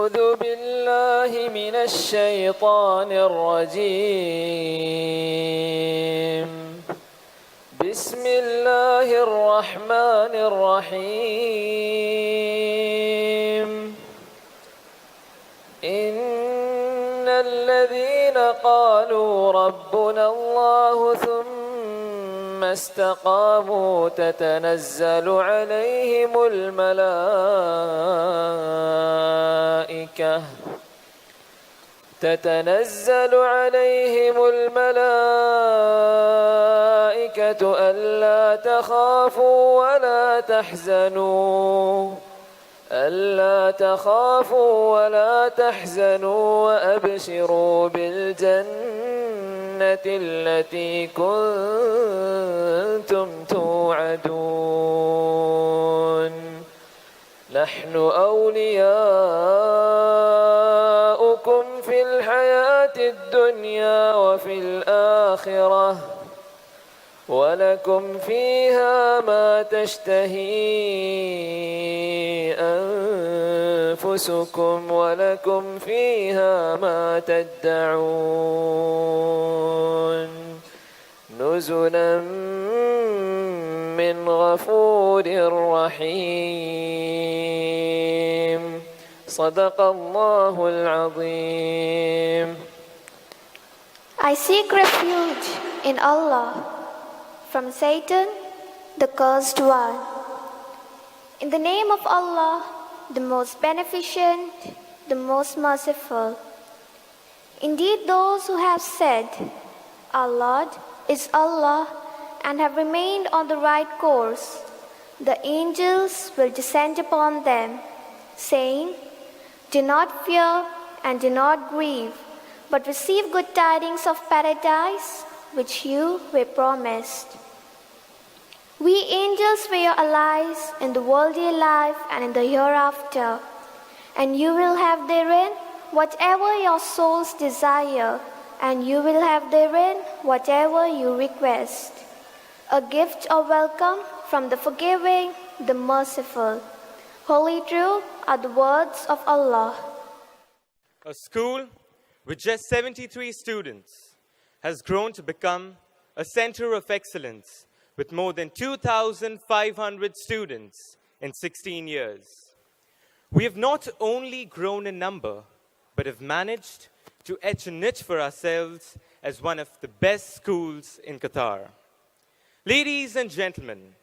أعوذ بالله من الشيطان الرجيم بسم الله الرحمن الرحيم إن الذين قالوا ربنا الله ثم استقاموا تتنزل عليهم الملائكة ألا تخافوا ولا تحزنوا وأبشروا بالجنة التي كنتم توعدون نحن أولياؤكم في الحياة الدنيا وفي الآخرة ولكم فيها ما تشتهي أنفسكم ولكم فيها ما تدعون نزلا من غفور رحيم صدق الله العظيم. I seek refuge in Allah from Satan, the cursed one. In the name of Allah, the most beneficent, the most merciful. Indeed, those who have said, Our Lord is Allah, and have remained on the right course, the angels will descend upon them, saying, Do not fear and do not grieve, but receive good tidings of paradise, which you were promised. We angels were your allies in the worldly life and in the hereafter, and you will have therein whatever your souls desire, and you will have therein whatever you request. A gift or welcome from the forgiving, the merciful. Holy true are the words of Allah. A school with just 73 students has grown to become a center of excellence with more than 2,500 students in 16 years. We have not only grown in number, but have managed to etch a niche for ourselves as one of the best schools in Qatar. Ladies and gentlemen,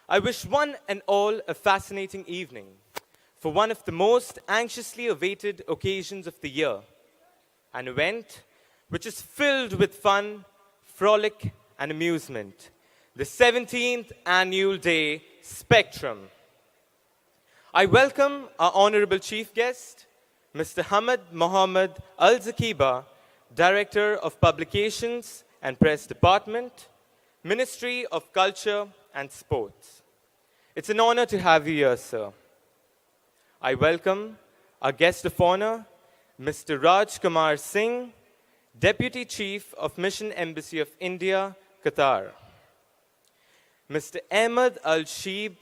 I wish one and all a fascinating evening for one of the most anxiously awaited occasions of the year, an event which is filled with fun, frolic, and amusement, the 17th Annual Day Spectrum. I welcome our Honorable Chief Guest, Mr. Hamad Mohammed Al-Zakiba, Director of Publications and Press Department, Ministry of Culture and Sports. It's an honor to have you here, sir. I welcome our guest of honor, Mr. Raj Kumar Singh, Deputy Chief of Mission Embassy of India, Qatar. Mr. Ahmed Al-Sheeb,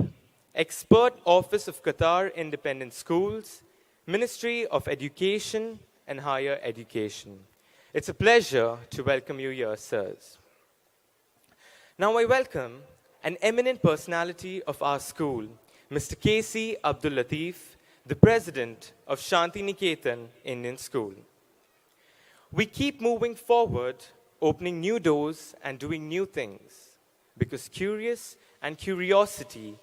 Expert Office of Qatar Independent Schools, Ministry of Education and Higher Education. It's a pleasure to welcome you here, sirs. Now I welcome an eminent personality of our school, Mr. K.C. Abdul Latif, the President of Shanti Niketan Indian School. We keep moving forward, opening new doors and doing new things, because curiosity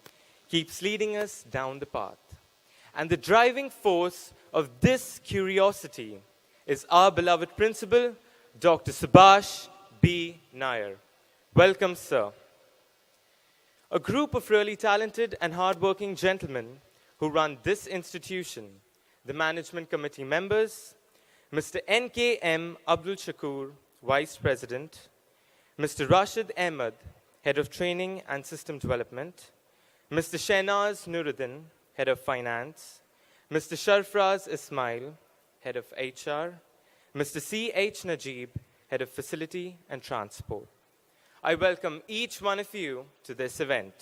keeps leading us down the path. And the driving force of this curiosity is our beloved principal, Dr. Subhash B. Nair. Welcome, sir. A group of really talented and hardworking gentlemen who run this institution, the management committee members, Mr. N.K.M. Abdul Shakur, Vice President, Mr. Rashid Ahmed, Head of Training and System Development, Mr. Shehnaz Nuruddin, Head of Finance, Mr. Sharfraz Ismail, Head of HR, Mr. C.H. Najib, Head of Facility and Transport. I welcome each one of you to this event.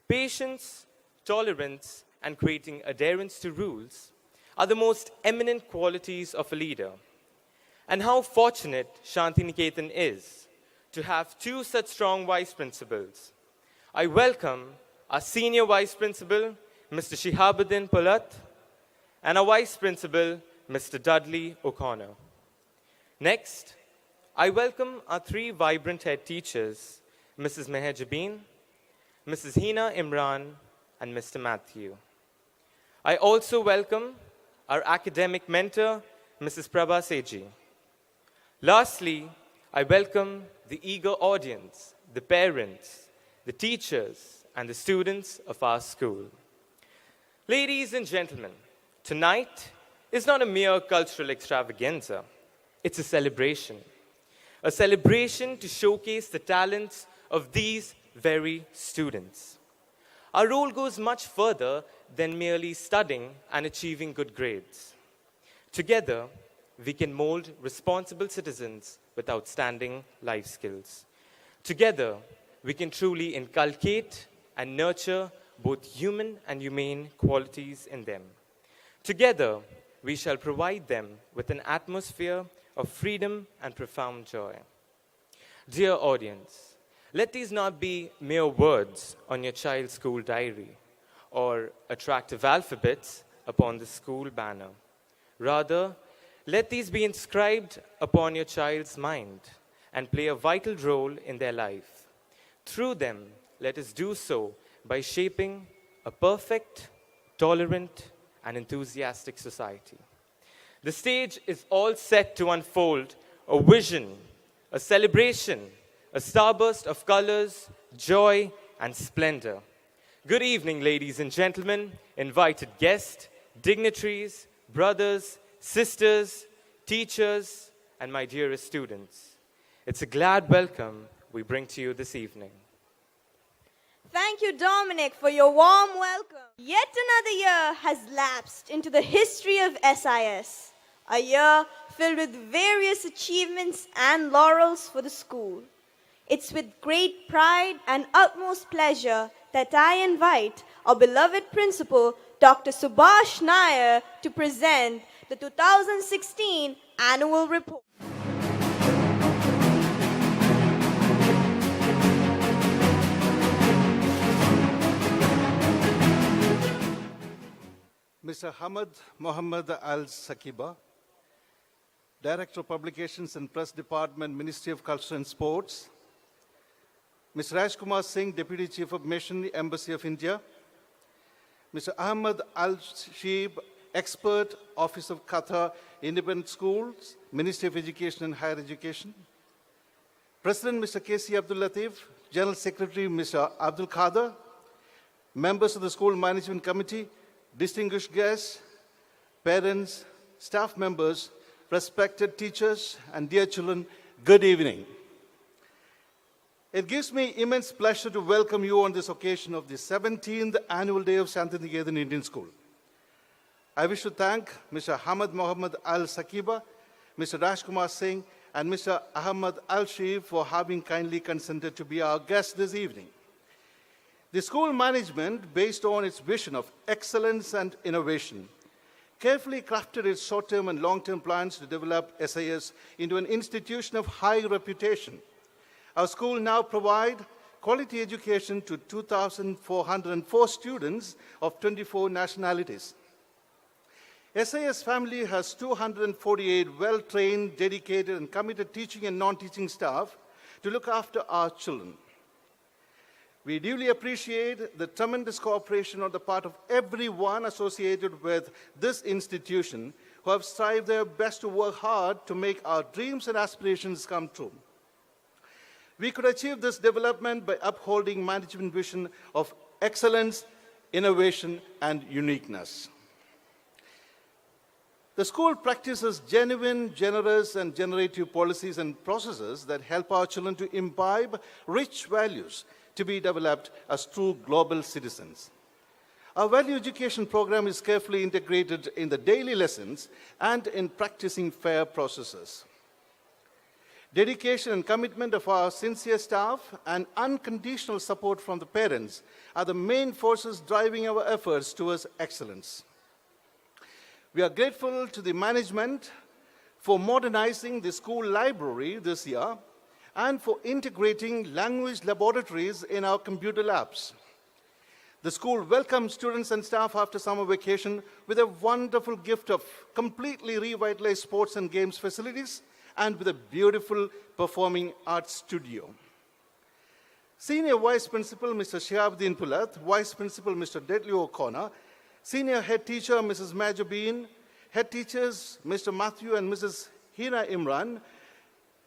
Patience, tolerance, and creating adherence to rules are the most eminent qualities of a leader. And how fortunate Shantiniketan is to have two such strong vice principals. I welcome our senior vice principal, Mr. Shihabuddin Pulat, and our vice principal, Mr. Dudley O'Connor. Next, I welcome our three vibrant head teachers, Mrs. Meher Jabeen, Mrs. Hina Imran, and Mr. Matthew. I also welcome our academic mentor, Mrs. Prabha Seji. Lastly, I welcome the eager audience, the parents, the teachers, and the students of our school. Ladies and gentlemen, tonight is not a mere cultural extravaganza. It's a celebration to showcase the talents of these very students. Our role goes much further than merely studying and achieving good grades. Together, we can mold responsible citizens with outstanding life skills. Together, we can truly inculcate and nurture both human and humane qualities in them. Together, we shall provide them with an atmosphere of freedom and profound joy. Dear audience, let these not be mere words on your child's school diary or attractive alphabets upon the school banner. Rather, let these be inscribed upon your child's mind and play a vital role in their life. Through them, let us do so by shaping a perfect, tolerant, and enthusiastic society. The stage is all set to unfold a vision, a celebration, a starburst of colors, joy, and splendor. Good evening, ladies and gentlemen, invited guests, dignitaries, brothers, sisters, teachers, and my dearest students. It's a glad welcome we bring to you this evening. Thank you, Dominic, for your warm welcome. Yet another year has lapsed into the history of SIS, a year filled with various achievements and laurels for the school. It's with great pride and utmost pleasure that I invite our beloved principal, Dr. Subhash Nair, to present the 2016 annual report. Mr. Hamad Mohammad Al-Sakiba, Director of Publications and Press Department, Ministry of Culture and Sports. Mr. Rajkumar Singh, Deputy Chief of Mission, Embassy of India. Mr. Ahmad Al-Sheeb, Expert, Office of Qatar, Independent Schools, Ministry of Education and Higher Education. President, Mr. K.C. Abdul Latif, General Secretary, Mr. Abdul Khader, members of the School Management Committee, distinguished guests, parents, staff members, respected teachers, and dear children, good evening. It gives me immense pleasure to welcome you on this occasion of the 17th annual day of Shantiniketan Indian School. I wish to thank Mr. Hamad Mohammad Al-Sakiba, Mr. Rajkumar Singh, and Mr. Ahmad Al-Sheeb for having kindly consented to be our guest this evening. The school management, based on its vision of excellence and innovation, carefully crafted its short-term and long-term plans to develop SIS into an institution of high reputation. Our school now provides quality education to 2,404 students of 24 nationalities. SIS family has 248 well-trained, dedicated, and committed teaching and non-teaching staff to look after our children. We duly appreciate the tremendous cooperation on the part of everyone associated with this institution who have strived their best to work hard to make our dreams and aspirations come true. We could achieve this development by upholding management vision of excellence, innovation, and uniqueness. The school practices genuine, generous, and generative policies and processes that help our children to imbibe rich values to be developed as true global citizens. Our value education program is carefully integrated in the daily lessons and in practicing fair processes. Dedication and commitment of our sincere staff and unconditional support from the parents are the main forces driving our efforts towards excellence. We are grateful to the management for modernizing the school library this year and for integrating language laboratories in our computer labs. The school welcomes students and staff after summer vacation with a wonderful gift of completely revitalized sports and games facilities and with a beautiful performing arts studio. Senior Vice Principal Mr. Shihabuddin Pulat, Vice Principal Mr. Deadly O'Connor, Senior Head Teacher Mrs. Majabeen, Head Teachers Mr. Matthew and Mrs. Hina Imran,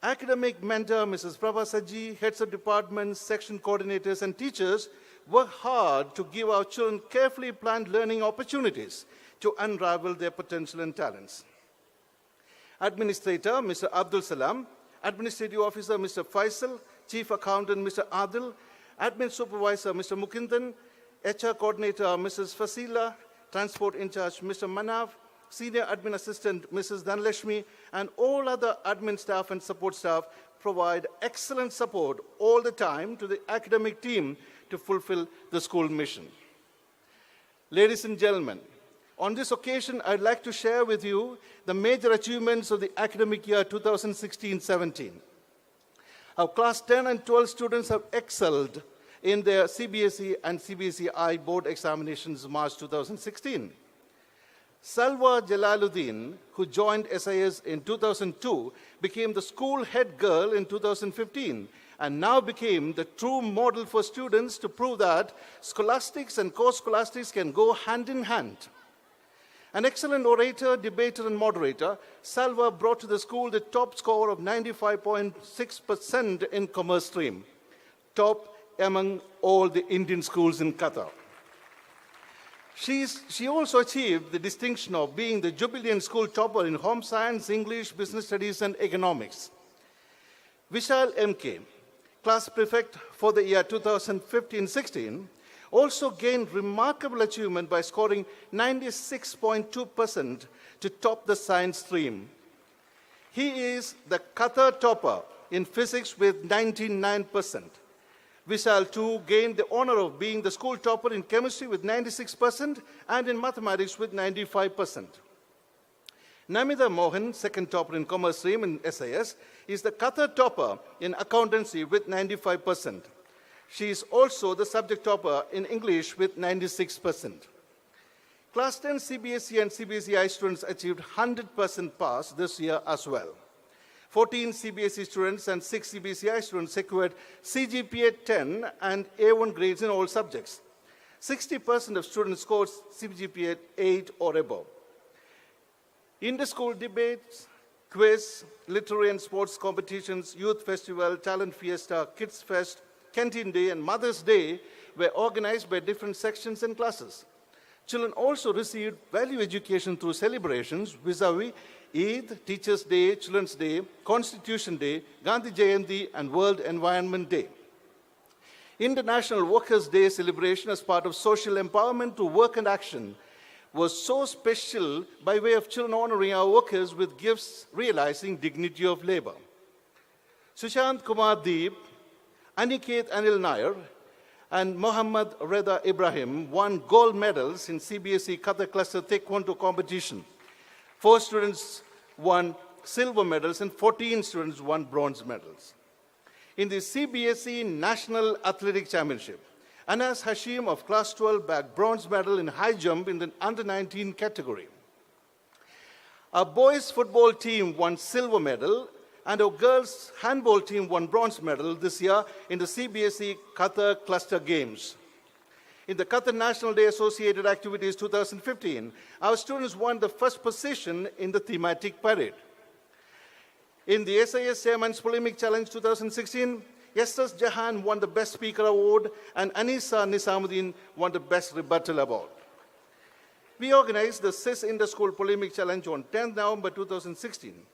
Academic Mentor Mrs. Prabha Saji, Heads of Departments, Section Coordinators and Teachers work hard to give our children carefully planned learning opportunities to unravel their potential and talents. Administrator Mr. Abdul Salam, Administrative Officer Mr. Faisal, Chief Accountant Mr. Adil, Admin Supervisor Mr. Mukindan, HR Coordinator Mrs. Fasila, Transport In Charge Mr. Manav, Senior Admin Assistant Mrs. Dhanlashmi, and all other admin staff and support staff provide excellent support all the time to the academic team to fulfill the school mission. Ladies and gentlemen, on this occasion, I'd like to share with you the major achievements of the academic year 2016-17. Our class 10 and 12 students have excelled in their CBSE and CBSE-I board examinations March 2016. Salwa Jalaluddin, who joined SIS in 2002, became the school head girl in 2015 and now became the true model for students to prove that scholastics and co-scholastics can go hand in hand. An excellent orator, debater, and moderator, Salwa brought to the school the top score of 95.6% in commerce stream, top among all the Indian schools in Qatar. She also achieved the distinction of being the Jubilean School topper in Home Science, English, Business Studies, and Economics. Vishal MK, class prefect for the year 2015-16, also gained remarkable achievement by scoring 96.2% to top the science stream. He is the Qatar topper in physics with 99%. Vishal too gained the honor of being the school topper in chemistry with 96% and in mathematics with 95%. Namida Mohan, second topper in commerce stream in SIS, is the Qatar topper in accountancy with 95%. She is also the subject topper in English with 96%. Class 10 CBSE and CBSE-I students achieved 100% pass this year as well. 14 CBSE students and 6 CBSE-I students secured CGPA 10 and A1 grades in all subjects. 60% of students scored CGPA 8 or above. Inter-school debates, quiz, literary and sports competitions, youth festival, talent fiesta, kids fest, canteen day, and Mother's Day were organized by different sections and classes. Children also received value education through celebrations vis-a-vis Eid, Teachers' Day, Children's Day, Constitution Day, Gandhi Jayanti, and World Environment Day. International Workers' Day celebration as part of social empowerment through work and action was so special by way of children honoring our workers with gifts realizing dignity of labor. Sushant Kumar Deep, Aniket Anil Nair, and Mohammad Reza Ibrahim won gold medals in CBSE Qatar Cluster Taekwondo competition. 4 students won silver medals and 14 students won bronze medals. In the CBSE National Athletic Championship, Anas Hashim of Class 12 bagged bronze medal in high jump in the under-19 category. Our boys football team won silver medal and our girls handball team won bronze medal this year in the CBSE Qatar Cluster Games. In the Qatar National Day Associated Activities 2015, our students won the first position in the thematic parade. In the SIS Chairman's Polemic Challenge 2016, Yastas Jahan won the Best Speaker Award and Anisa Nisamuddin won the Best Rebuttal Award. We organized the CIS Inter-School Polemic Challenge on 10th November 2016.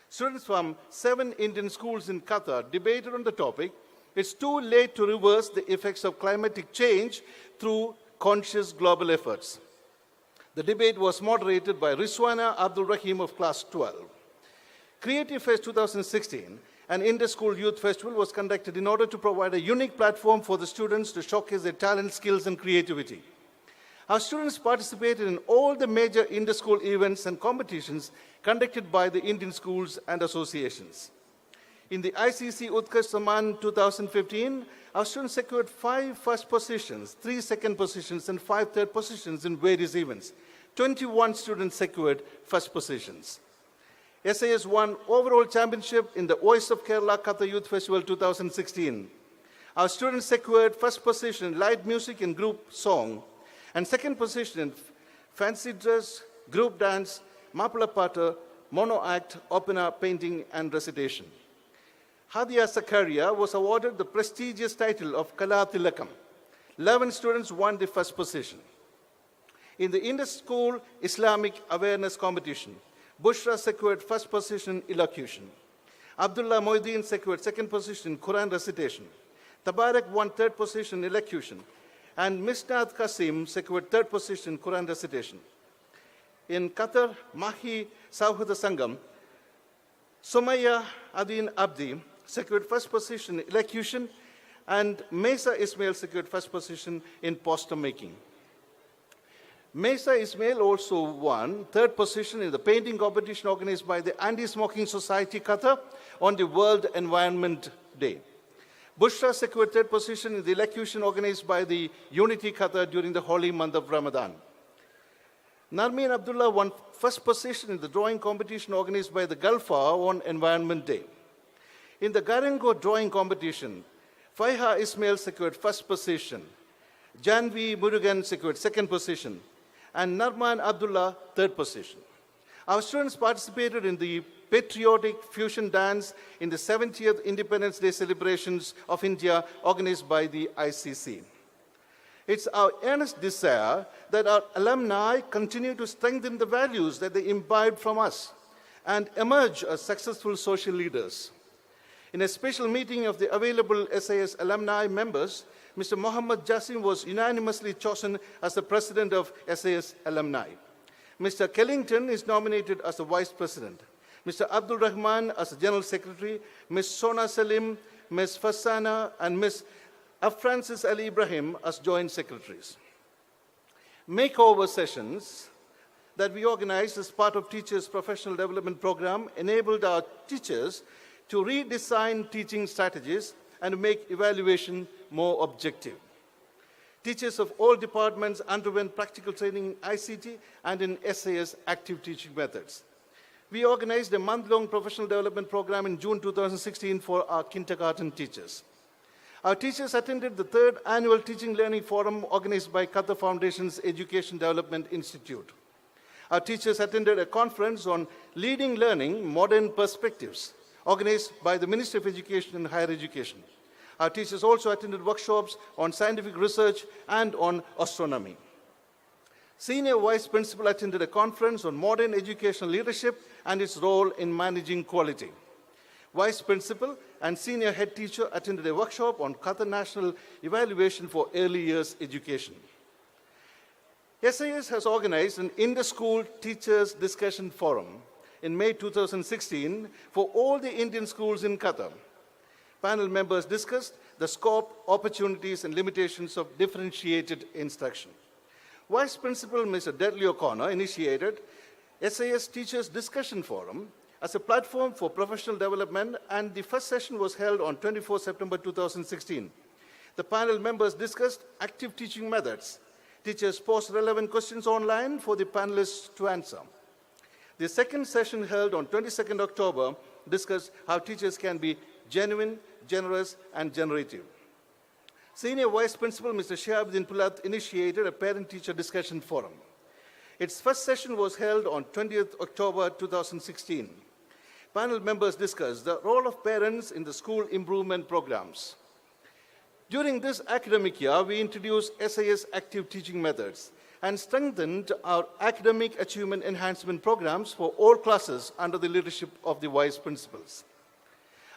Students from 7 Indian schools in Qatar debated on the topic, "It's too late to reverse the effects of climatic change through conscious global efforts." The debate was moderated by Rizwana Abdul Rahim of Class 12. Creative Fest 2016, an inter-school youth festival, was conducted in order to provide a unique platform for the students to showcase their talent, skills, and creativity. Our students participated in all the major inter-school events and competitions conducted by the Indian schools and associations. In the ICC Utkarsh Samman 2015, our students secured 5 first positions, 3 second positions, and 5 third positions in various events. 21 students secured first positions. SAS won overall championship in the Voice of Kerala Katha Youth Festival 2016. Our students secured first position in light music and group song, and second position in fancy dress, group dance, Mapula Pata, mono act, opera, painting, and recitation. Hadia Sakaria was awarded the prestigious title of Kala Tilakam. 11 students won the first position. In the Inter-School Islamic Awareness Competition, Bushra secured first position in elocution. Abdullah Moiddin secured second position in Quran recitation. Tabarak won third position in elocution. And Misnad Qasim secured third position in Quran recitation. In Qatar, Mahi Sauhada Sangam, Sumaya Adin Abdi secured first position in elocution, and Mesa Ismail secured first position in poster making. Mesa Ismail also won third position in the painting competition organized by the Anti-Smoking Society Qatar on the World Environment Day. Bushra secured third position in the elocution organized by the Unity Qatar during the holy month of Ramadan. Narmeen Abdullah won first position in the drawing competition organized by the Gulfa on Environment Day. In the Garango drawing competition, Faiha Ismail secured first position, Janvi Murugan secured second position, and Narman Abdullah third position. Our students participated in the patriotic fusion dance in the 70th Independence Day celebrations of India organized by the ICC. It's our earnest desire that our alumni continue to strengthen the values that they imbibed from us and emerge as successful social leaders. In a special meeting of the available SAS alumni members, Mr. Mohammad Jasim was unanimously chosen as the president of SAS alumni. Mr. Kellington is nominated as the vice president. Mr. Abdul Rahman as the general secretary, Ms. Sona Salim, Ms. Fassana, and Ms. Francis Ali Ibrahim as joint secretaries. Makeover sessions that we organized as part of Teachers' Professional Development Program enabled our teachers to redesign teaching strategies and make evaluation more objective. Teachers of all departments underwent practical training in ICT and in SAS active teaching methods. We organized a month-long professional development program in June 2016 for our kindergarten teachers. Our teachers attended the 3rd Annual Teaching Learning Forum organized by Qatar Foundation's Education Development Institute. Our teachers attended a conference on Leading Learning, Modern Perspectives, organized by the Ministry of Education and Higher Education. Our teachers also attended workshops on scientific research and on astronomy. Senior Vice Principal attended a conference on modern educational leadership and its role in managing quality. Vice Principal and Senior Head Teacher attended a workshop on Qatar National Evaluation for Early Years Education. SAS has organized an Inter-School Teachers Discussion Forum in May 2016 for all the Indian schools in Qatar. Panel members discussed the scope, opportunities, and limitations of differentiated instruction. Vice Principal Mr. Dudley O'Connor initiated SAS Teachers Discussion Forum as a platform for professional development, and the first session was held on 24 September 2016. The panel members discussed active teaching methods. Teachers posed relevant questions online for the panelists to answer. The second session held on 22nd October discussed how teachers can be genuine, generous, and generative. Senior Vice Principal Mr. Shihabuddin Pulat initiated a parent-teacher discussion forum. Its first session was held on 20th October 2016. Panel members discussed the role of parents in the school improvement programs. During this academic year, we introduced SAS active teaching methods and strengthened our academic achievement enhancement programs for all classes under the leadership of the vice principals.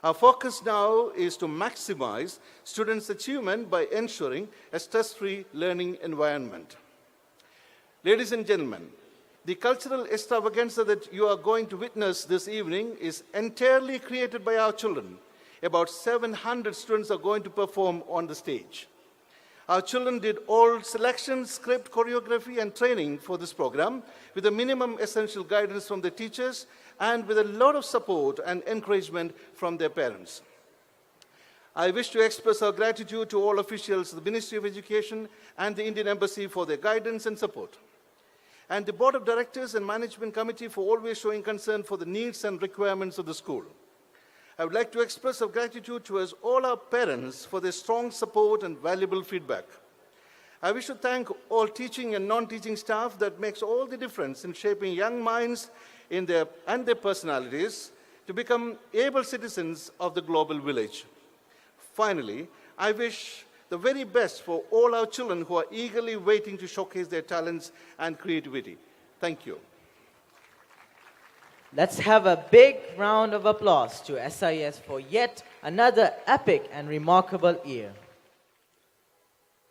Our focus now is to maximize students' achievement by ensuring a stress-free learning environment. Ladies and gentlemen, the cultural extravaganza that you are going to witness this evening is entirely created by our children. About 700 students are going to perform on the stage. Our children did all selection, script, choreography, and training for this program with a minimum essential guidance from the teachers and with a lot of support and encouragement from their parents. I wish to express our gratitude to all officials of the Ministry of Education and the Indian Embassy for their guidance and support, and the Board of Directors and Management Committee for always showing concern for the needs and requirements of the school. I would like to express our gratitude towards all our parents for their strong support and valuable feedback. I wish to thank all teaching and non-teaching staff that makes all the difference in shaping young minds and their personalities to become able citizens of the global village. Finally, I wish the very best for all our children who are eagerly waiting to showcase their talents and creativity. Thank you. Let's have a big round of applause to SIS for yet another epic and remarkable year.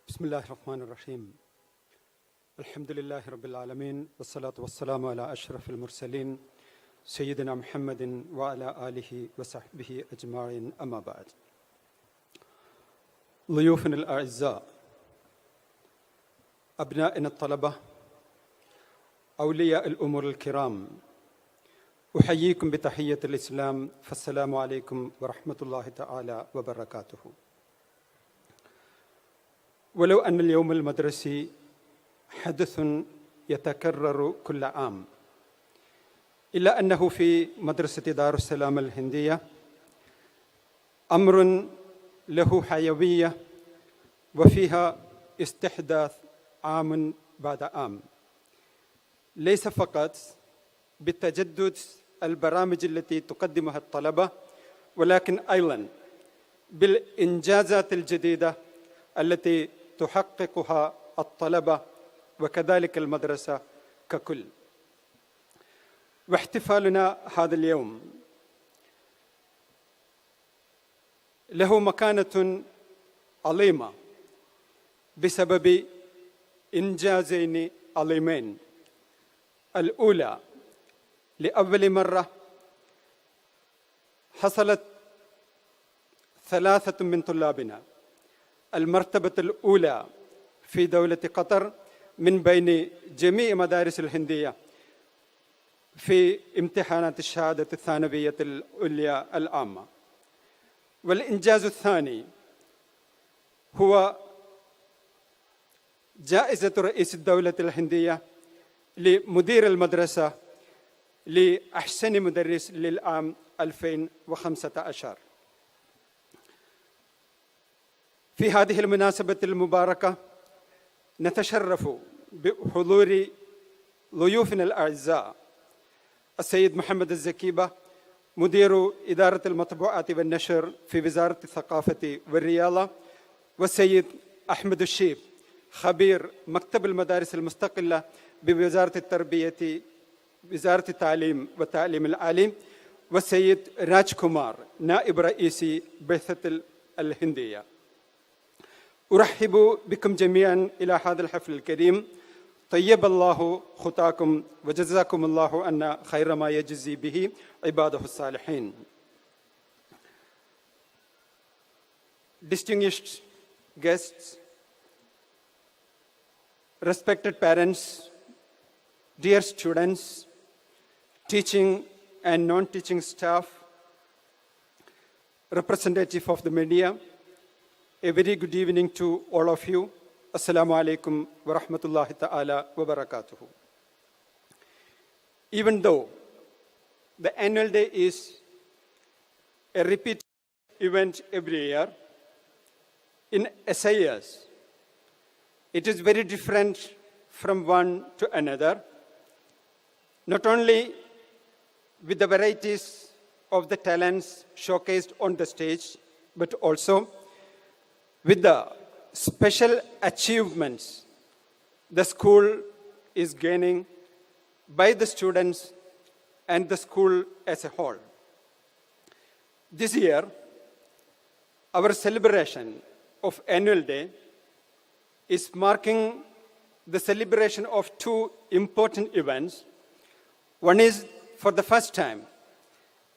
بسم الله الرحمن الرحيم الحمد لله رب العالمين والصلاة والسلام على أشرف المرسلين سيدنا محمد وعلى آله وصحبه أجمعين أما بعد ضيوفنا الأعزاء أبنائنا الطلبة أولياء الأمور الكرام أحييكم بتحية الإسلام فالسلام عليكم ورحمة الله تعالى وبركاته. ولو أن اليوم المدرسي حدث يتكرر كل عام، إلا أنه في مدرسة دار السلام الهندية أمر له حيوية وفيها استحداث عام بعد عام، ليس فقط بالتجدد البرامج التي تقدمها الطلبة، ولكن أيضاً بالإنجازات الجديدة التي تحققها الطلبة وكذلك المدرسة ككل. واحتفالنا هذا اليوم له مكانة عظيمة بسبب إنجازين عظيمين. الأولى، لأول مرة حصلت 3 من طلابنا المرتبة الأولى في دولة قطر من بين جميع مدارس الهندية في امتحانات الشهادة الثانوية العليا العامة. والإنجاز الثاني هو جائزة رئيس الدولة الهندية لمدير المدرسة لأحسن مدرس للعام 2015. في هذه المناسبة المباركة نتشرف بحضور ضيوفنا الأعزاء السيد محمد الزكيبة مدير إدارة المطبوعات والنشر في وزارة الثقافة والرياضة، والسيد أحمد الشيب خبير مكتب المدارس المستقلة بوزارة التربية وزارة التعليم والتعليم العالي، والسيد راج كومار نائب رئيس بعثة الهندية. أرحب بكم جميعا إلى هذا الحفل الكريم. طيب الله خطاكم وجزاكم الله عنا خير ما يجزي به عباده الصالحين. Distinguished guests, respected parents, dear students, teaching and non-teaching staff, representative of the media, a very good evening to all of you. Assalamu alaikum wa rahmatullahi ta'ala wa barakatuhu. Even though the annual day is a repeat event every year, in SIS, it is very different from one to another, not only with the varieties of the talents showcased on the stage, but also with the special achievements the school is gaining by the students and the school as a whole. This year, our celebration of annual day is marking the celebration of 2 important events. One is, for the first time,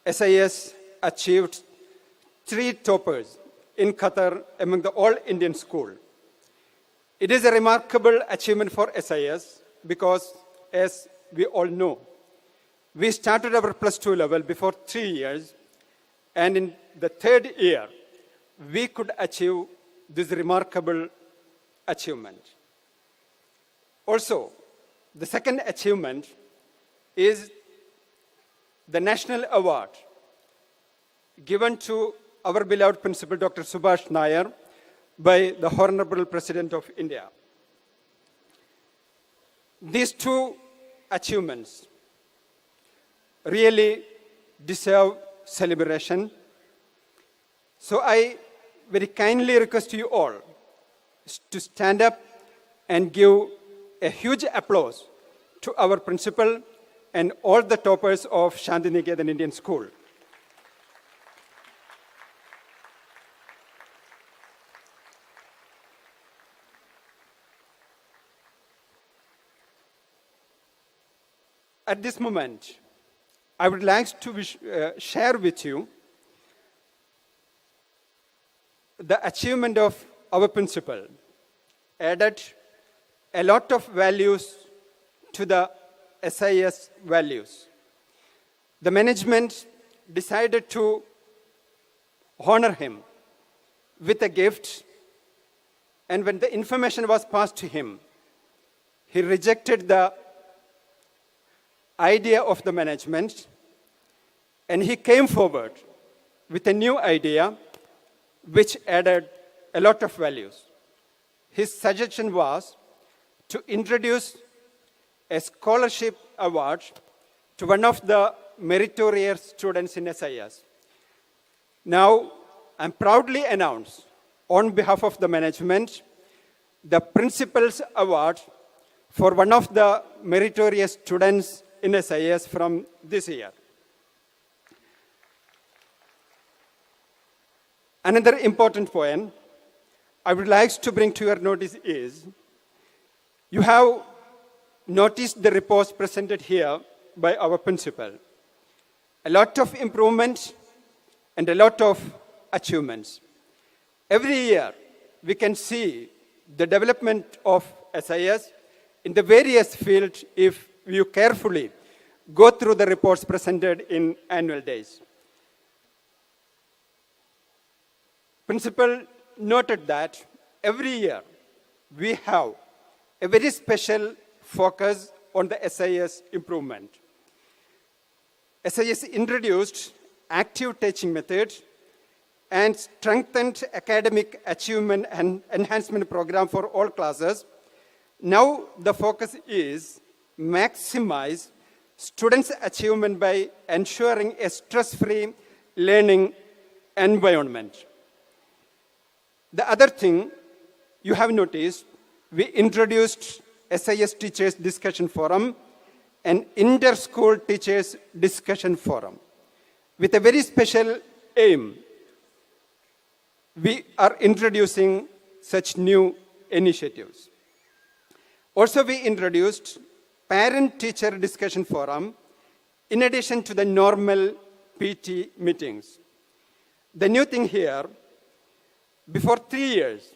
SIS achieved 3 toppers in Qatar among the all Indian school. It is a remarkable achievement for SIS because, as we all know, we started our plus 2 level before 3 years, and in the 3rd year, we could achieve this remarkable achievement. Also, the second achievement is the national award given to our beloved principal, Dr. Subhash Nair, by the Honorable President of India. These two achievements really deserve celebration. So I very kindly request you all to stand up and give a huge applause to our principal and all the toppers of Shantiniketan Indian School. At this moment, I would like to share with you the achievement of our principal added a lot of values to the SIS values. The management decided to honor him with a gift, and when the information was passed to him, he rejected the idea of the management, and he came forward with a new idea which added a lot of values. His suggestion was to introduce a scholarship award to one of the meritorious students in SIS. Now, I'm proudly announce on behalf of the management the Principal's Award for one of the meritorious students in SIS from this year. Another important point I would like to bring to your notice is, you have noticed the reports presented here by our principal. A lot of improvement and a lot of achievements. Every year, we can see the development of SIS in the various fields if you carefully go through the reports presented in annual days. Principal noted that every year we have a very special focus on the SIS improvement. SIS introduced active teaching method and strengthened academic achievement and enhancement program for all classes. Now the focus is maximize students' achievement by ensuring a stress-free learning environment. The other thing you have noticed, we introduced SIS Teachers Discussion Forum and Inter-School Teachers Discussion Forum. With a very special aim, we are introducing such new initiatives. Also, we introduced Parent-Teacher Discussion Forum in addition to the normal PT meetings. The new thing here, before 3 years,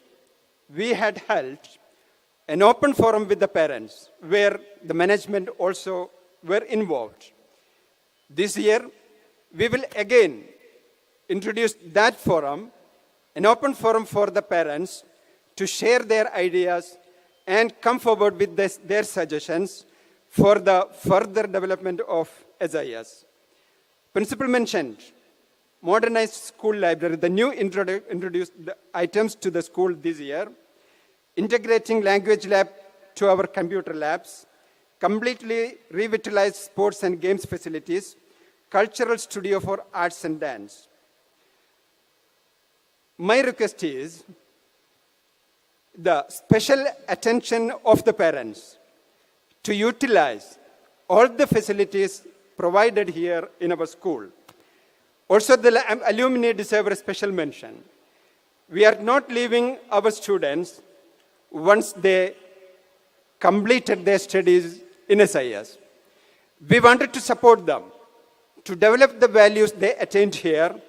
we had held an open forum with the parents where the management also were involved. This year, we will again introduce that forum, an open forum for the parents to share their ideas and come forward with their suggestions for the further development of SIS. Principal mentioned modernized school library, the new introduced the items to the school this year, integrating language lab to our computer labs, completely revitalized sports and games facilities, cultural studio for arts and dance. My request is the special attention of the parents to utilize all the facilities provided here in our school. Also, the alumni deserve a special mention. We are not leaving our students once they completed their studies in SIS. We wanted to support them to develop the values they attained here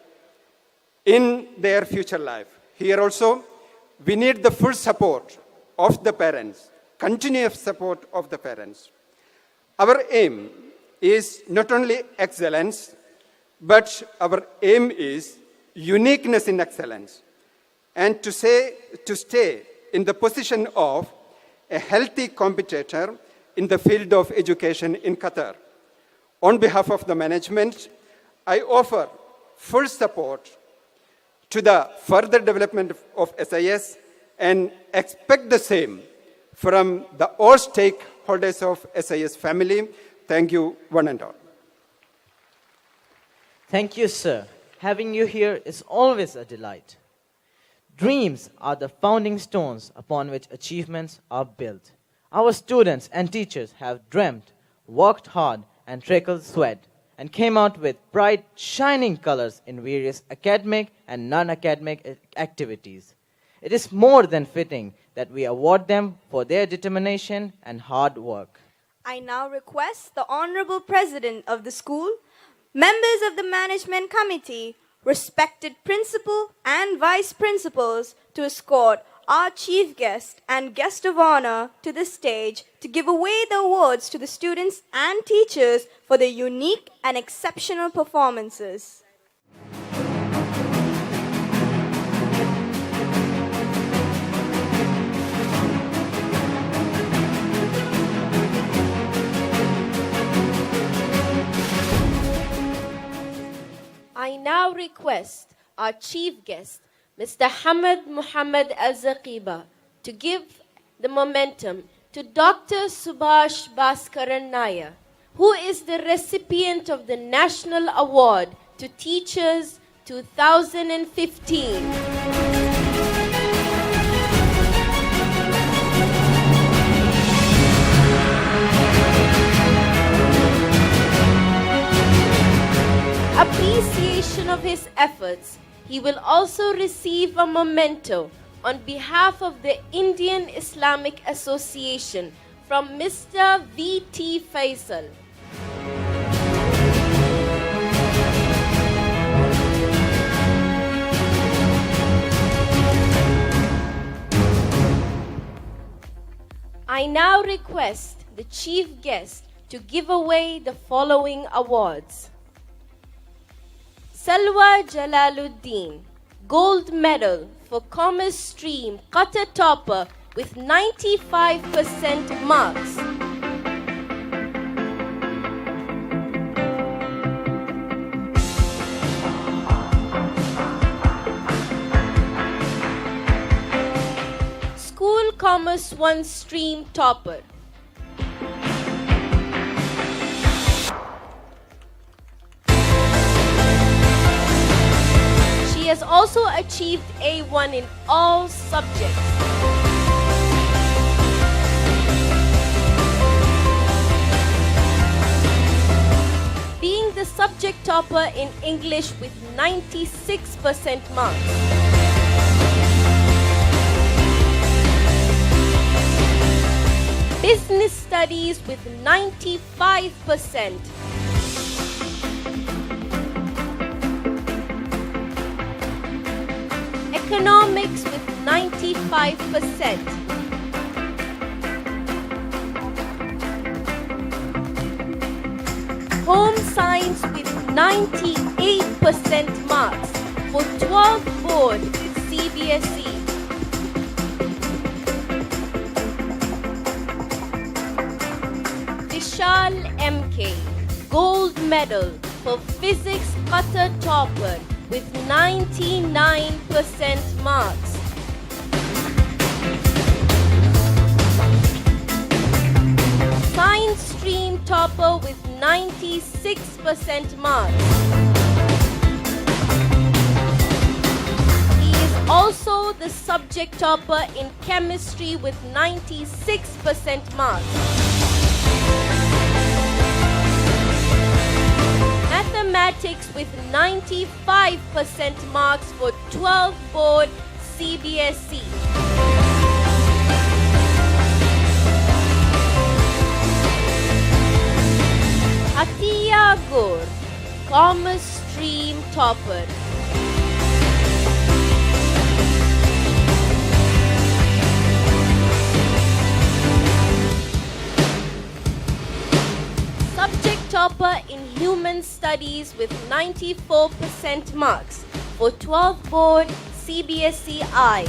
in their future life. Here also, we need the full support of the parents, continuous support of the parents. Our aim is not only excellence, but our aim is uniqueness in excellence, and to stay in the position of a healthy competitor in the field of education in Qatar. On behalf of the management, I offer full support to the further development of SIS and expect the same from all stakeholders of SIS family. Thank you, one and all. Thank you, sir. Having you here is always a delight. Dreams are the founding stones upon which achievements are built. Our students and teachers have dreamt, worked hard, and trickled sweat, and came out with bright, shining colors in various academic and non-academic activities. It is more than fitting that we award them for their determination and hard work. I now request the Honorable President of the school, members of the Management Committee, respected principal and vice principals to escort our chief guest and guest of honor to the stage to give away the awards to the students and teachers for their unique and exceptional performances. I now request our chief guest, Mr. Hamad Muhammad Al-Zaqiba, to give the momentum to Dr. Subhash Bhaskaran Nair, who is the recipient of the National Award to Teachers 2015. Appreciation of his efforts, he will also receive a memento on behalf of the Indian Islamic Association from Mr. V.T. Faisal. I now request the chief guest to give away the following awards. Salwa Jalaluddin, Gold Medal for Commerce Stream, Qatar Topper with 95% marks. School Commerce 1 Stream Topper. She has also achieved A1 in all subjects. Being the subject topper in English with 96% marks. Business Studies with 95%. Economics with 95%. Home Science with 98% marks for 12th board CBSE. Vishal MK, Gold Medal for Physics Qatar Topper with 99% marks. Science Stream Topper with 96% marks. He is also the subject topper in Chemistry with 96% marks. Mathematics with 95% marks for 12th board CBSE. Atiya Gur, Commerce Stream Topper. topper in Human Studies with 94% marks for 12th Board CBSE I.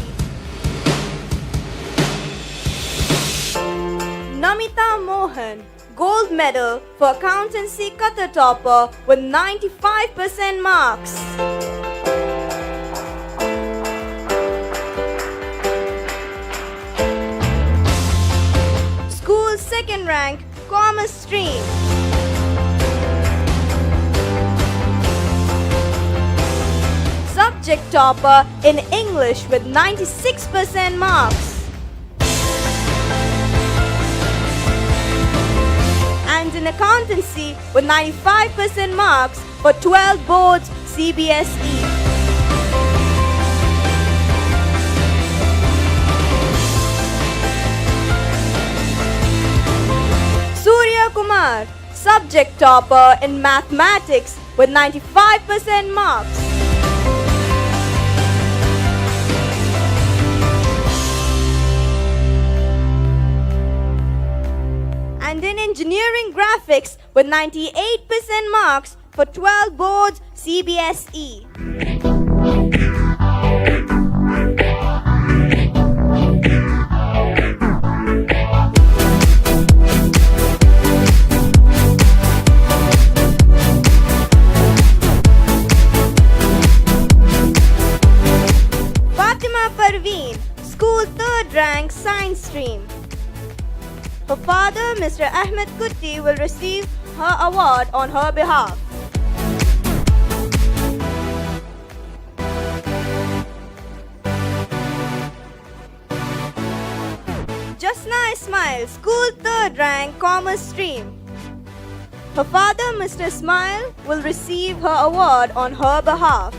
Namita Mohan, gold medal for Accountancy Qatar topper with 95% marks. School second rank, Commerce stream. Subject topper in English with 96% marks. And in accountancy with 95% marks for 12 boards CBSE. Surya Kumar, subject topper in mathematics with 95% marks. And in engineering graphics with 98% marks for 12 boards CBSE. Fatima Parveen, school third rank science stream. Her father, Mr. Ahmed Kutti, will receive her award on her behalf. Jasna Ismail, school third rank commerce stream. Her father, Mr. Ismail, will receive her award on her behalf.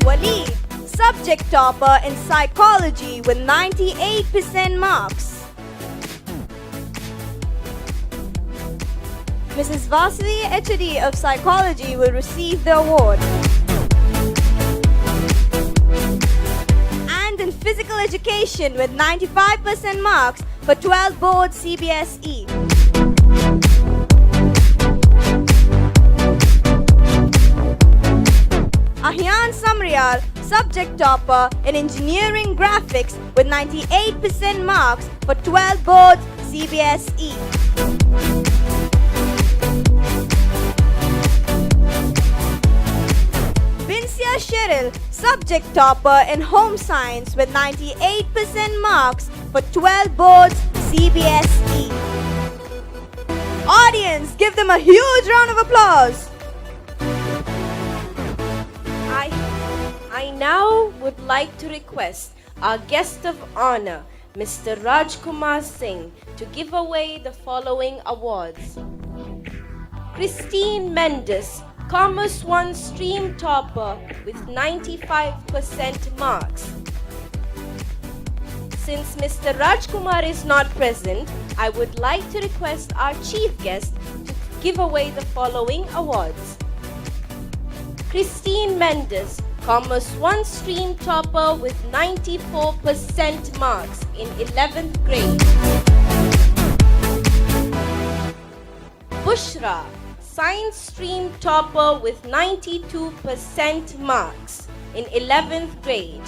Waleed, subject topper in psychology with 98% marks. Mrs. Vasili HD of psychology will receive the award. And in physical education with 95% marks for 12 boards CBSE. Ahyan Samriyal, subject topper in engineering graphics with 98% marks for 12 boards CBSE. Binsia Sheril, subject topper in home science with 98% marks for 12 boards CBSE. Audience, give them a huge round of applause. I now would like to request our guest of honor, Mr. Rajkumar Singh, to give away the following awards. Christine Mendes, Commerce 1 stream topper with 95% marks. Since Mr. Rajkumar is not present, I would like to request our chief guest to give away the following awards. Christine Mendes, Commerce 1 stream topper with 94% marks in 11th grade. Bushra, Science stream topper with 92% marks in 11th grade.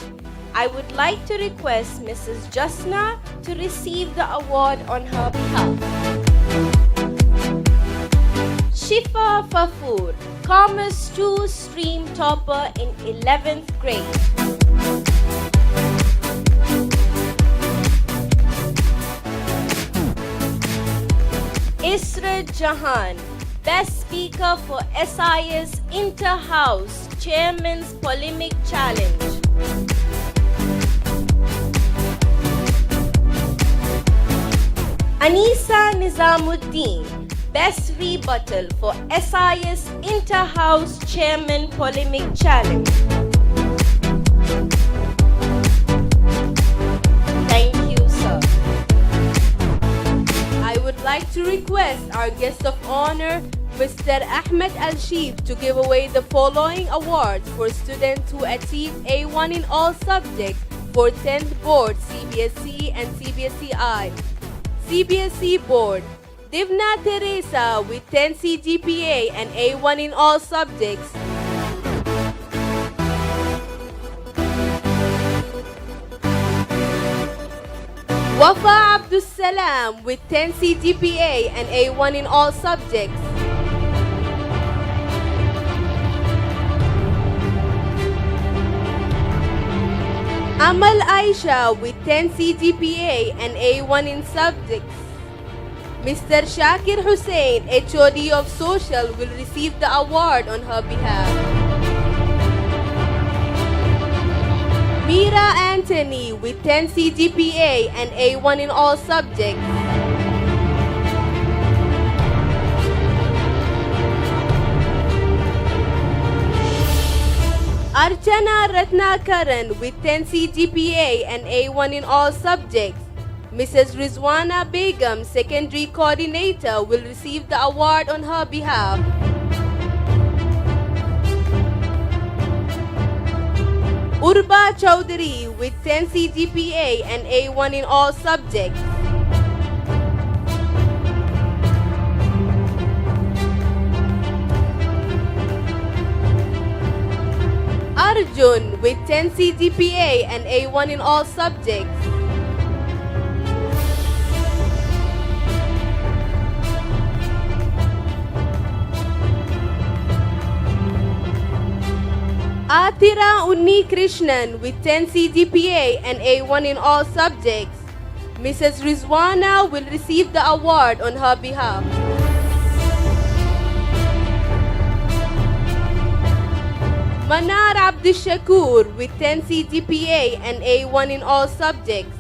I would like to request Mrs. Jasna to receive the award on her behalf. Shifa Fafoor, Commerce 2 stream topper in 11th grade. Isra Jahan, Best Speaker for SIS Inter-House Chairman's Polemic Challenge. Anisa Nizamuddin, Best Rebuttal for SIS Inter-House Chairman Polemic Challenge. Thank you, sir. I would like to request our guest of honor, Mr. Ahmed Al-Sheikh, to give away the following awards for students who achieve A1 in all subjects for 10th Board CBSE and CBSE-I. CBSE Board, Divna Teresa with 10 CGPA and A1 in all subjects. Wafa Abdus Salam with 10 CGPA and A1 in all subjects. Amal Aisha with 10 CGPA and A1 in subjects. Mr. Shakir Hussain, HOD of Social, will receive the award on her behalf. Mira Anthony with 10 CGPA and A1 in all subjects. Archana Ratnakaran with 10 CGPA and A1 in all subjects. Mrs. Rizwana Begum, Secondary Coordinator, will receive the award on her behalf. Urba Chowdhury with 10 CGPA and A1 in all subjects. Arjun with 10 CGPA and A1 in all subjects. Athira Unni Krishnan with 10 CGPA and A1 in all subjects. Mrs. Rizwana will receive the award on her behalf. Manar Abdushakur with 10 CGPA and A1 in all subjects.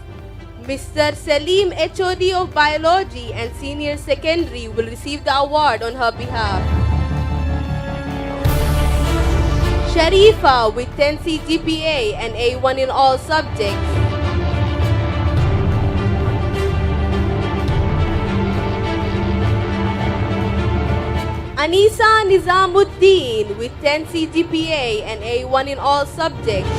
Mr. Salim, HOD of Biology and Senior Secondary, will receive the award on her behalf. Sharifa with 10 CGPA and A1 in all subjects. Anisa Nizamuddin with 10 CGPA and A1 in all subjects.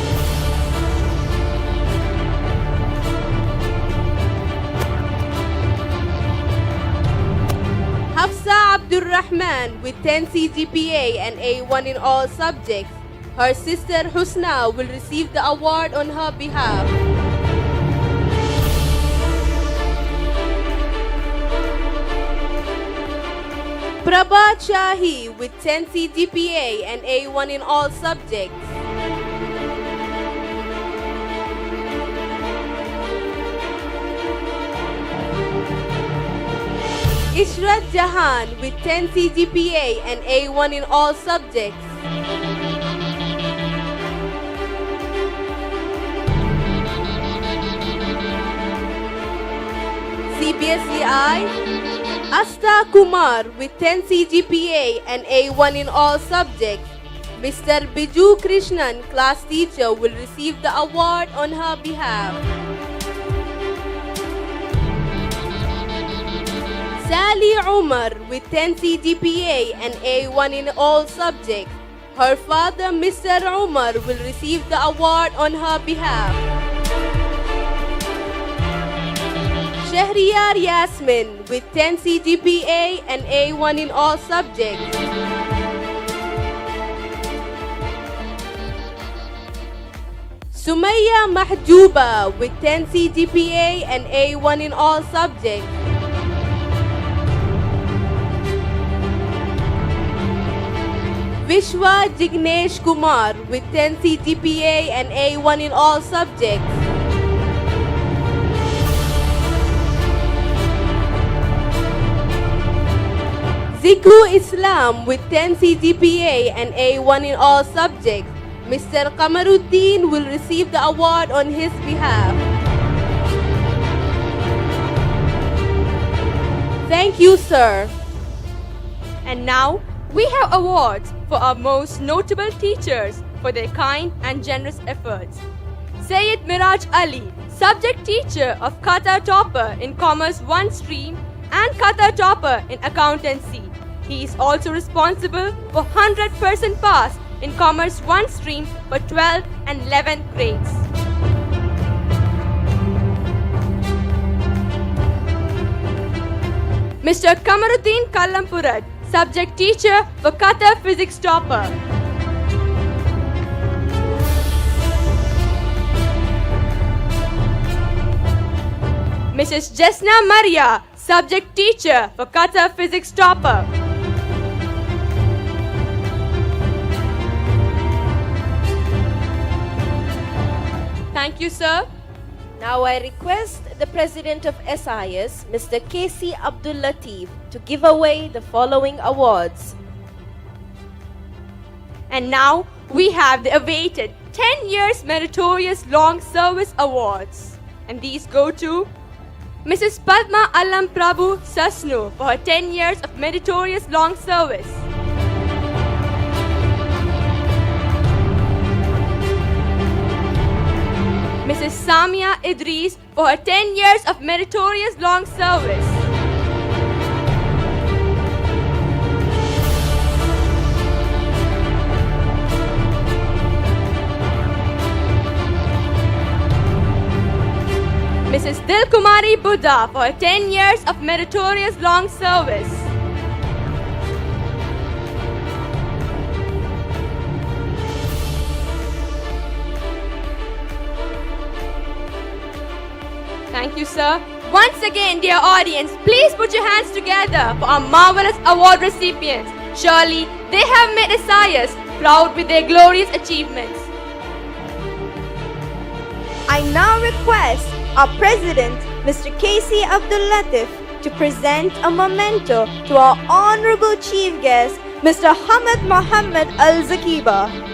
Hafsa Abdul Rahman with 10 CGPA and A1 in all subjects. Her sister Husna will receive the award on her behalf. Prabhat Shahi with 10 CGPA and A1 in all subjects. Ishrat Jahan with 10 CGPA and A1 in all subjects. CBSE-I, Asta Kumar with 10 CGPA and A1 in all subjects. Mr. Biju Krishnan, class teacher, will receive the award on her behalf. Sally Umar with 10 CGPA and A1 in all subjects. Her father, Mr. Umar, will receive the award on her behalf. Shahriyar Yasmin with 10 CGPA and A1 in all subjects. Sumaya Mahjuba with 10 CGPA and A1 in all subjects. Vishwa Jignesh Kumar with 10 CGPA and A1 in all subjects. Zikru Islam with 10 CGPA and A1 in all subjects. Mr. Kamaruddin will receive the award on his behalf. Thank you, sir. And now, we have awards for our most notable teachers for their kind and generous efforts. Sayyid Miraj Ali, subject teacher of Qatar topper in Commerce 1 stream and Qatar topper in accountancy. He is also responsible for 100% pass in Commerce 1 stream for 12th and 11th grades. Mr. Kamaruddin Kallampurad, subject teacher for Kata Physics topper. Mrs. Jesna Maria, subject teacher for Kata Physics topper. Thank you, sir. Now I request the President of SIS, Mr. K.C. Abdul Latif, to give away the following awards. And now we have the awaited 10 years Meritorious Long Service Awards. And these go to Mrs. Padma Allam Prabhu Sasnu for her 10 years of Meritorious Long Service. Mrs. Samia Idris for her 10 years of Meritorious Long Service. Mrs. Dilkumari Buddha for her 10 years of Meritorious Long Service. Thank you, sir. Once again, dear audience, please put your hands together for our marvelous award recipients. Surely, they have made SIS proud with their glorious achievements. I now request our President, Mr. K.C. Abdul Latif, to present a memento to our Honorable Chief Guest, Mr. Hamid Mohammed Al-Zakiba.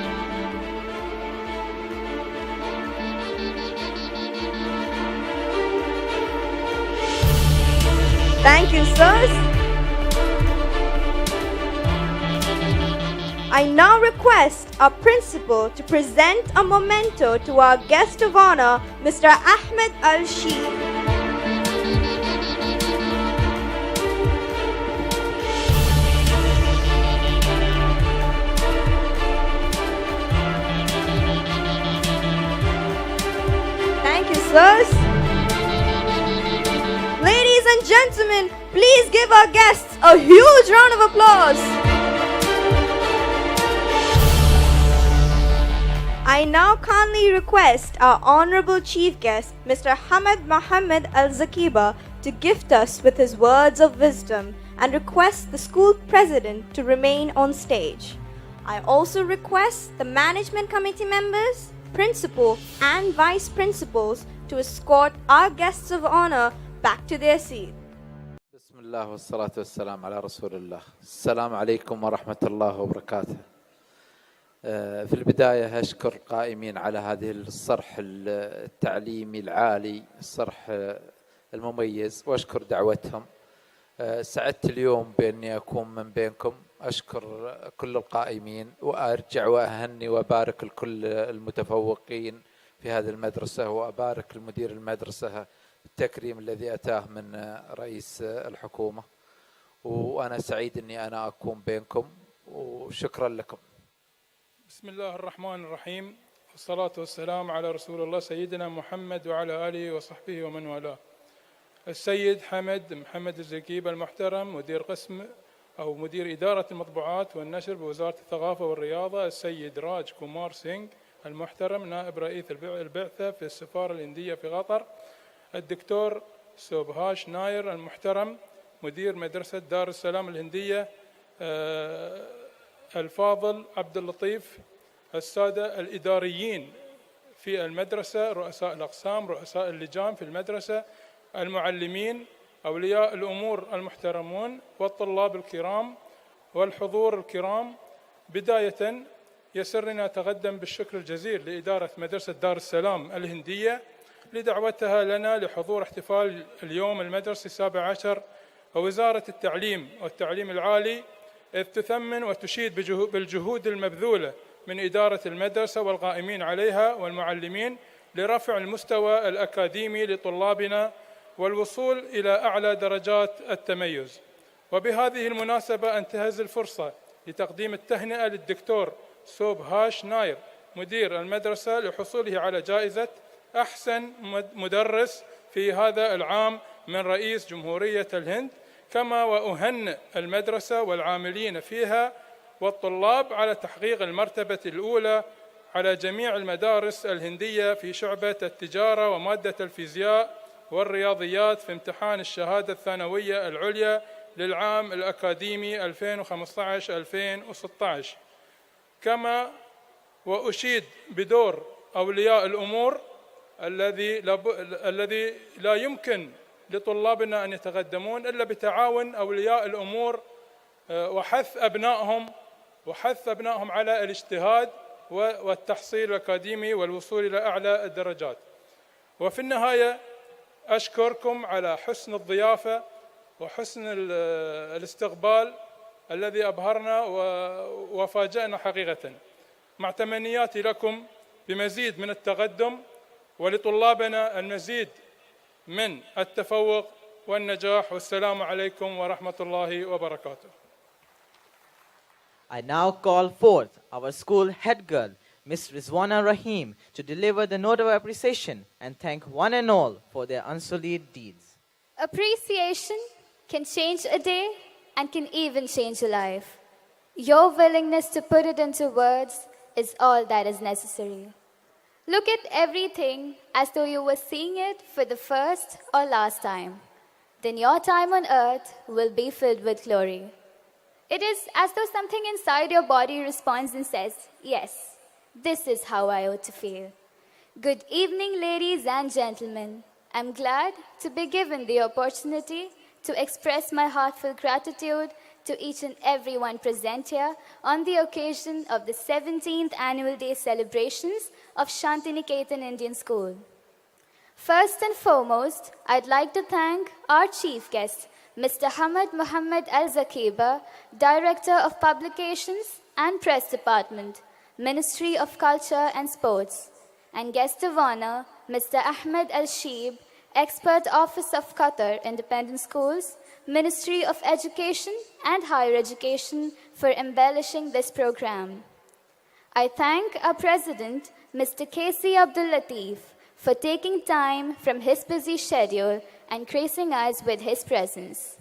Thank you, sirs. I now request our principal to present a memento to our guest of honor, Mr. Ahmed Al-Sheikh. Thank you, sirs. Ladies and gentlemen, please give our guests a huge round of applause. I now kindly request our Honorable Chief Guest, Mr. Hamid Mohammed Al-Zakiba, to gift us with his words of wisdom and request the school president to remain on stage. I also request the management committee members, principal and vice principals to escort our guests of honor back to their seat. بسم الله والصلاة والسلام على رسول الله. السلام عليكم ورحمة الله وبركاته. في البداية أشكر القائمين على هذه الصرح التعليمي العالي، الصرح المميز، وأشكر دعوتهم. سعدت اليوم بأني أكون من بينكم. أشكر كل القائمين وأرجع وأهني وأبارك لكل المتفوقين في هذه المدرسة، وأبارك لمدير المدرسة التكريم الذي أتاه من رئيس الحكومة، وأنا سعيد أني أنا أكون بينكم، وشكرا لكم. بسم الله الرحمن الرحيم، والصلاة والسلام على رسول الله سيدنا محمد وعلى آله وصحبه ومن والاه. السيد حمد محمد الزكيب المحترم، مدير قسم أو مدير إدارة المطبوعات والنشر بوزارة الثقافة والرياضة. السيد راج كومار سينغ المحترم، نائب رئيس البعثة في السفارة الهندية في قطر. الدكتور سوبهاش ناير المحترم، مدير مدرسة دار السلام الهندية. الفاضل عبد اللطيف. السادة الإداريين في المدرسة، رؤساء الأقسام، رؤساء اللجان في المدرسة، المعلمين، أولياء الأمور المحترمون، والطلاب الكرام والحضور الكرام. بداية يسرنا تقدم بالشكر الجزيل لإدارة مدرسة دار السلام الهندية لدعوتها لنا لحضور احتفال اليوم المدرسي 17، ووزارة التعليم والتعليم العالي إذ تثمن وتشيد بالجهود المبذولة من إدارة المدرسة والقائمين عليها والمعلمين لرفع المستوى الأكاديمي لطلابنا والوصول إلى أعلى درجات التميز. وبهذه المناسبة أنتهز الفرصة لتقديم التهنئة للدكتور سوبهاش ناير مدير المدرسة لحصوله على جائزة أحسن مدرس في هذا العام من رئيس جمهورية الهند. كما وأهنئ المدرسة والعاملين فيها والطلاب على تحقيق المرتبة الأولى على جميع المدارس الهندية في شعبة التجارة ومادة الفيزياء والرياضيات في امتحان الشهادة الثانوية العليا للعام الأكاديمي 2015-2016. كما وأشيد بدور أولياء الأمور الذي لا يمكن لطلابنا أن يتقدمون إلا بتعاون أولياء الأمور وحث أبنائهم على الاجتهاد والتحصيل الأكاديمي والوصول إلى أعلى الدرجات. وفي النهاية أشكركم على حسن الضيافة وحسن الاستقبال الذي أبهرنا وفاجأنا حقيقة، مع تمنياتي لكم بمزيد من التقدم ولطلابنا المزيد من التفوق والنجاح. والسلام عليكم ورحمة الله وبركاته. I now call forth our school head girl, Miss Rizwana Rahim, to deliver the note of appreciation and thank one and all for their unsullied deeds. Appreciation can change a day and can even change a life. Your willingness to put it into words is all that is necessary. Look at everything as though you were seeing it for the first or last time. Then your time on earth will be filled with glory. It is as though something inside your body responds and says, yes, this is how I ought to feel. Good evening, ladies and gentlemen. I'm glad to be given the opportunity to express my heartfelt gratitude to each and every one present here on the occasion of the 17th Annual Day celebrations of Shantiniketan Indian School. First and foremost, I'd like to thank our chief guest, Mr. Hamad Muhammad Al-Zakiba, Director of Publications and Press Department, Ministry of Culture and Sports, and guest of honor, Mr. Ahmed Al-Sheeb, Expert Office of Qatar Independent Schools, Ministry of Education and Higher Education for embellishing this program. I thank our President, Mr. K.C. Abdul Latif, for taking time from his busy schedule and gracing us with his presence.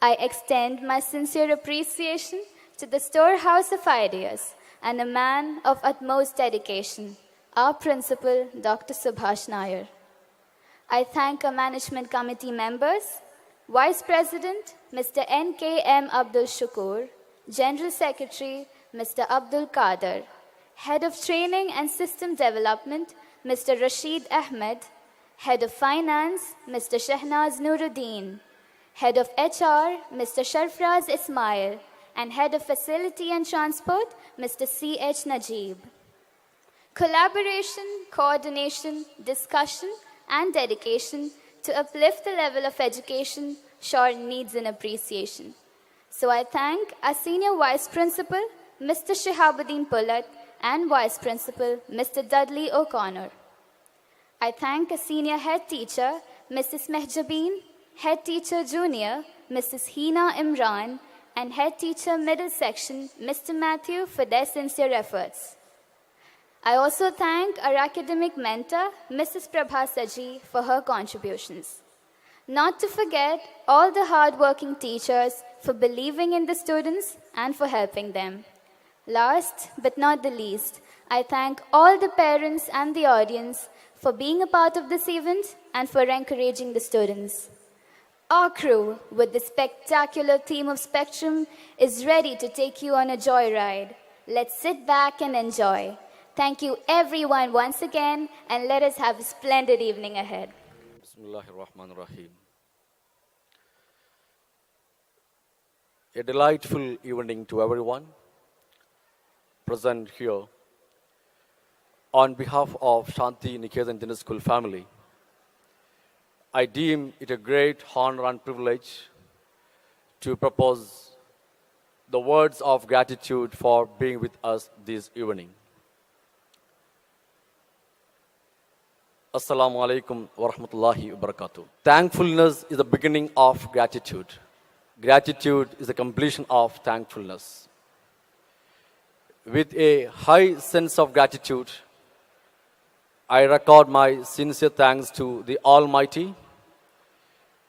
I extend my sincere appreciation to the storehouse of ideas and a man of utmost dedication, our principal, Dr. Subhash Nair. I thank our management committee members, Vice President, Mr. N.K.M. Abdul Shukur, General Secretary, Mr. Abdul Qadir, Head of Training and System Development, Mr. Rashid Ahmed, Head of Finance, Mr. Shahnaz Nuruddin, Head of HR, Mr. Sharfraz Ismail, and Head of Facility and Transport, Mr. C.H. Najib. Collaboration, coordination, discussion, and dedication to uplift the level of education sure needs an appreciation. So I thank our Senior Vice Principal, Mr. Shihabuddin Pullat, and Vice Principal, Mr. Dudley O'Connor. I thank a Senior Head Teacher, Mrs. Mehjabeen, Head Teacher Junior, Mrs. Hina Imran, and Head Teacher Middle Section, Mr. Matthew, for their sincere efforts. I also thank our academic mentor, Mrs. Prabha Saji, for her contributions. Not to forget all the hard-working teachers for believing in the students and for helping them. Last but not the least, I thank all the parents and the audience for being a part of this event and for encouraging the students. Our crew, with the spectacular theme of Spectrum, is ready to take you on a joyride. Let's sit back and enjoy. Thank you everyone once again, and let us have a splendid evening ahead. Bismillahirrahmanirrahim. A delightful evening to everyone present here. On behalf of Shanti Niketan Indian School family, I deem it a great honor and privilege to propose the words of gratitude for being with us this evening. Assalamu alaikum wa rahmatullahi wa barakatuh. Thankfulness is the beginning of gratitude. Gratitude is the completion of thankfulness. With a high sense of gratitude, I record my sincere thanks to the Almighty,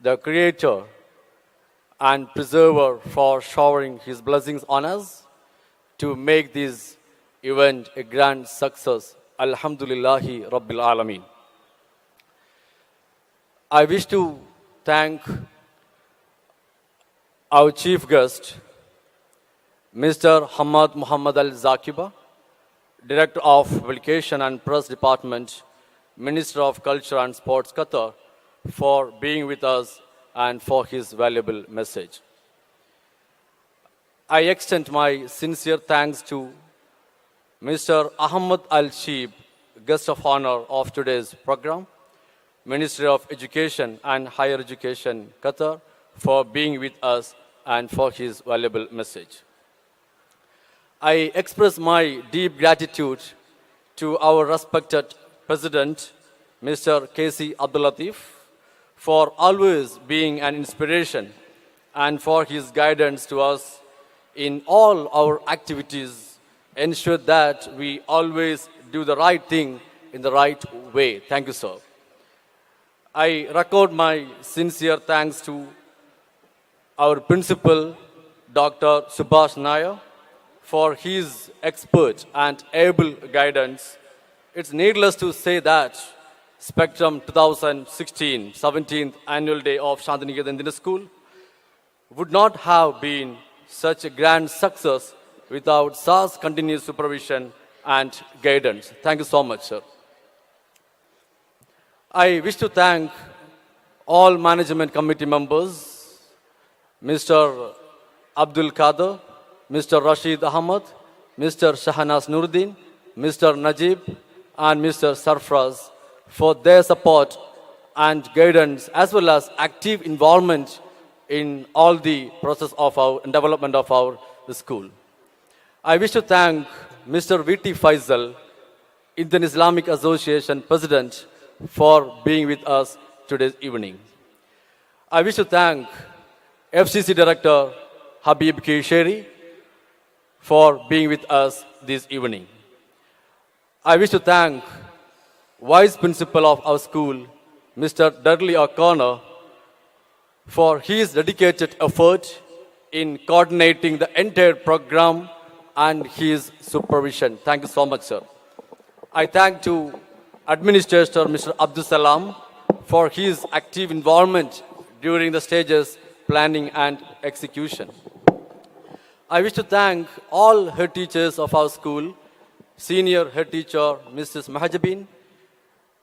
the Creator and preserver for showering his blessings on us to make this event a grand success. Alhamdulillahi Rabbil Alameen. I wish to thank our chief guest, Mr. Hamad Muhammad Al-Zakiba, Director of Publication and Press Department, Minister of Culture and Sports, Qatar, for being with us and for his valuable message. I extend my sincere thanks to Mr. Ahmad Al-Sheeb, guest of honor of today's program, Ministry of Education and Higher Education, Qatar, for being with us and for his valuable message. I express my deep gratitude to our respected President, Mr. K.C. Abdul Latif, for always being an inspiration and for his guidance to us in all our activities. Ensure that we always do the right thing in the right way. Thank you, sir. I record my sincere thanks to our principal, Dr. Subhash Nair, for his expert and able guidance. It's needless to say that Spectrum 2016, 17th Annual Day of Shantiniketan Dinner School would not have been such a grand success without SAR's continuous supervision and guidance. Thank you so much, sir. I wish to thank all management committee members, Mr. Abdul Kader, Mr. Rashid Ahmad, Mr. Shahanas Nuruddin, Mr. Najib, and Mr. Sarfraz for their support and guidance as well as active involvement in all the process of our development of our school. I wish to thank Mr. V.T. Faisal, Indian Islamic Association President, for being with us today's evening. I wish to thank FCC Director Habib Kisheri for being with us this evening. I wish to thank Vice Principal of our school, Mr. Dudley O'Connor, for his dedicated effort in coordinating the entire program and his supervision. Thank you so much, sir. I thank to Administrator Mr. Abdul Salam for his active involvement during the stages planning and execution. I wish to thank all head teachers of our school, senior head teacher Mrs. Mahajabin,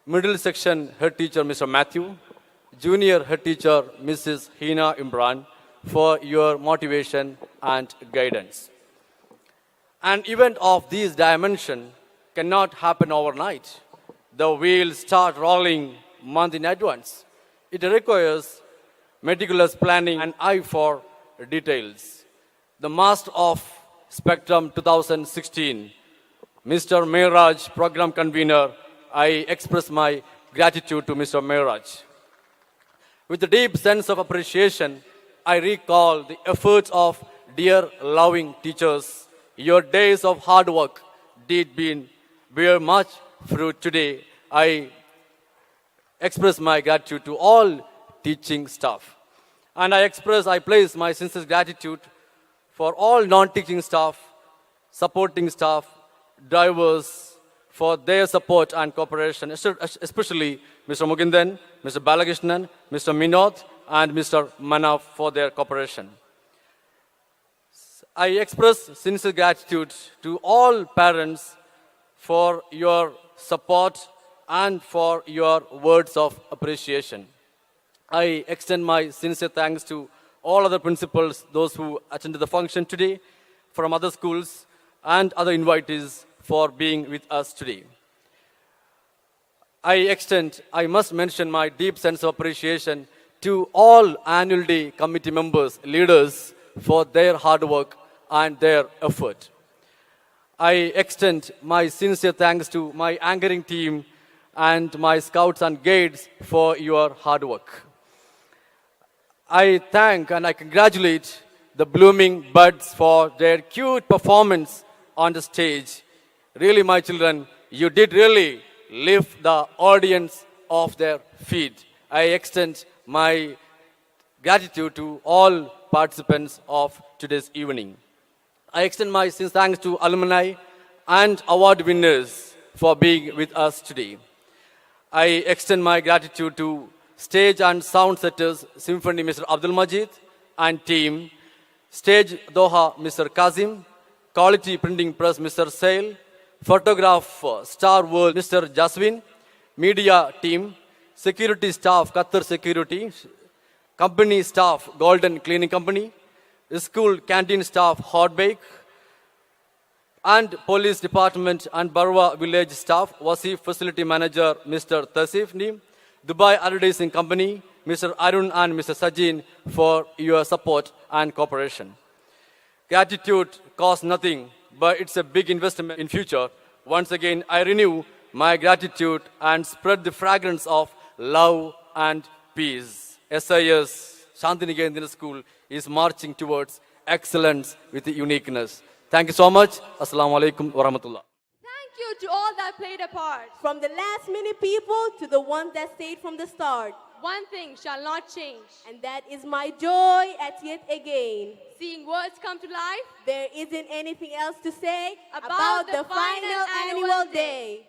middle section head teacher Mr. Matthew, junior head teacher Mrs. Hina Imran, for your motivation and guidance. An event of this dimension cannot happen overnight. The wheels start rolling month in advance. It requires meticulous planning and eye for details. The master of Spectrum 2016, Mr. Mehraj, program convener, I express my gratitude to Mr. Mehraj. With a deep sense of appreciation, I recall the efforts of dear loving teachers. Your days of hard work did bear much fruit today. I express my gratitude to all teaching staff. And I place my sincere gratitude for all non-teaching staff, supporting staff, drivers, for their support and cooperation, especially Mr. Mugindan, Mr. Balakrishnan, Mr. Minod, and Mr. Manaf for their cooperation. I express sincere gratitude to all parents for your support and for your words of appreciation. I extend my sincere thanks to all other principals, those who attended the function today, from other schools and other invitees for being with us today. I must mention my deep sense of appreciation to all annual day committee members, leaders, for their hard work and their effort. I extend my sincere thanks to my anchoring team and my scouts and guides for your hard work. I thank and I congratulate the blooming buds for their cute performance on the stage. Really, my children, you did really lift the audience off their feet. I extend my gratitude to all participants of today's evening. I extend my sincere thanks to alumni and award winners for being with us today. I extend my gratitude to stage and sound setters, Symphony Mr. Abdul Majid and team, Stage Doha Mr. Kazim, Quality Printing Press Mr. Sail, Photograph Star World Mr. Jaswin, Media Team, Security Staff Qatar Security, Company Staff Golden Cleaning Company, School Canteen Staff Hot Bake, and Police Department and Barwa Village Staff, Wasif Facility Manager Mr. Tasif Neem, Dubai Advertising Company, Mr. Arun and Mr. Sajin for your support and cooperation. Gratitude costs nothing, but it's a big investment in future. Once again, I renew my gratitude and spread the fragrance of love and peace. SIS Shantiniketan School is marching towards excellence with uniqueness. Thank you so much. Assalamu alaikum wa rahmatullah. Thank you to all that played a part. From the last minute people to the ones that stayed from the start. One thing shall not change. And that is my joy at yet again. Seeing words come to life. There isn't anything else to say about the final annual day.